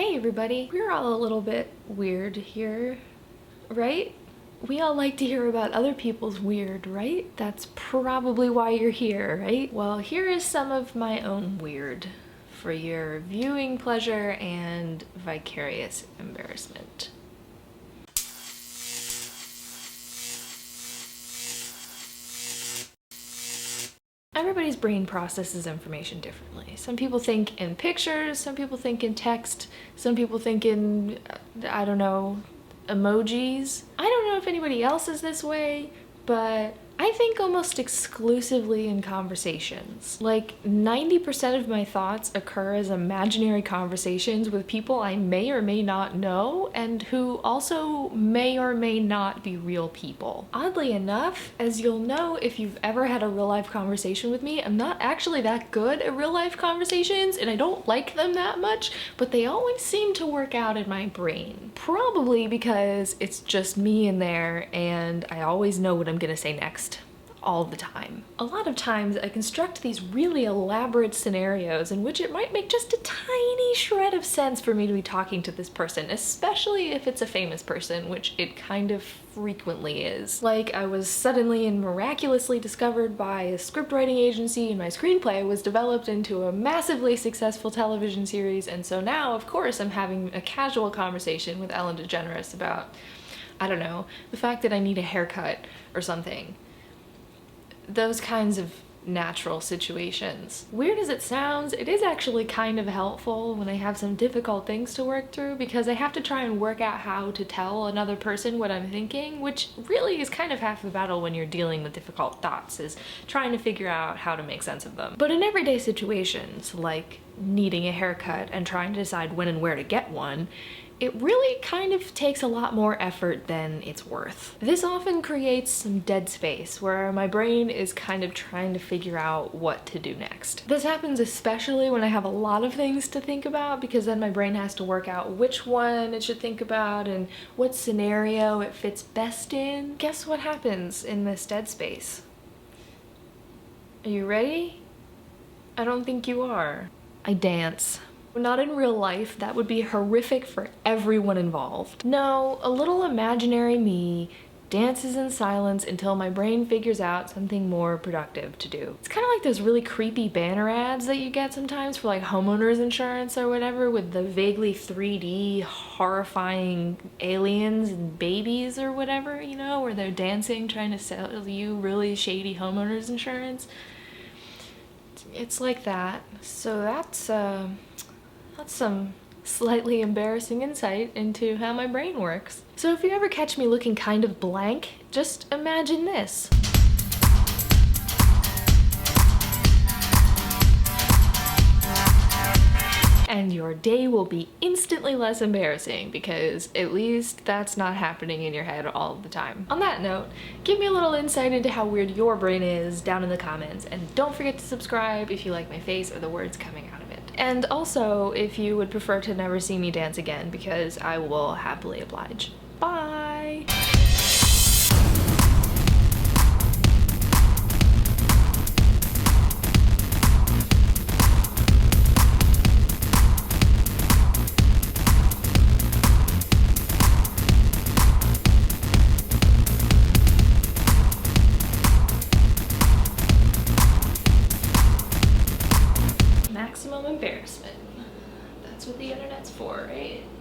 Hey everybody, we're all a little bit weird here, right? We all like to hear about other people's weird, right? That's probably why you're here, right? Well, here is some of my own weird for your viewing pleasure and vicarious embarrassment. Everybody's brain processes information differently. Some people think in pictures, some people think in text, some people think in, I don't know, emojis. I don't know if anybody else is this way, but I think almost exclusively in conversations. Like 90% of my thoughts occur as imaginary conversations with people I may or may not know and who also may or may not be real people. Oddly enough, as you'll know if you've ever had a real life conversation with me, I'm not actually that good at real life conversations and I don't like them that much, but they always seem to work out in my brain. Probably because it's just me in there and I always know what I'm gonna say next. All the time. A lot of times I construct these really elaborate scenarios in which it might make just a tiny shred of sense for me to be talking to this person, especially if it's a famous person, which it kind of frequently is. Like I was suddenly and miraculously discovered by a scriptwriting agency and my screenplay was developed into a massively successful television series, and so now of course I'm having a casual conversation with Ellen DeGeneres about, I don't know, the fact that I need a haircut or something. Those kinds of natural situations. Weird as it sounds, it is actually kind of helpful when I have some difficult things to work through because I have to try and work out how to tell another person what I'm thinking, which really is kind of half the battle when you're dealing with difficult thoughts, is trying to figure out how to make sense of them. But in everyday situations, like needing a haircut and trying to decide when and where to get one, it really kind of takes a lot more effort than it's worth. This often creates some dead space where my brain is kind of trying to figure out what to do next. This happens especially when I have a lot of things to think about because then my brain has to work out which one it should think about and what scenario it fits best in. Guess what happens in this dead space? Are you ready? I don't think you are. I dance. Not in real life, that would be horrific for everyone involved. No, a little imaginary me dances in silence until my brain figures out something more productive to do. It's kind of like those really creepy banner ads that you get sometimes for like homeowners insurance or whatever with the vaguely 3D horrifying aliens and babies or whatever, you know, where they're dancing trying to sell you really shady homeowners insurance. It's like that. So that's some slightly embarrassing insight into how my brain works. So if you ever catch me looking kind of blank, just imagine this. And your day will be instantly less embarrassing because at least that's not happening in your head all the time. On that note, give me a little insight into how weird your brain is down in the comments, and don't forget to subscribe if you like my face or the words coming out of it. And also if you would prefer to never see me dance again, because I will happily oblige. Bye! Maximum embarrassment. That's what the internet's for, right?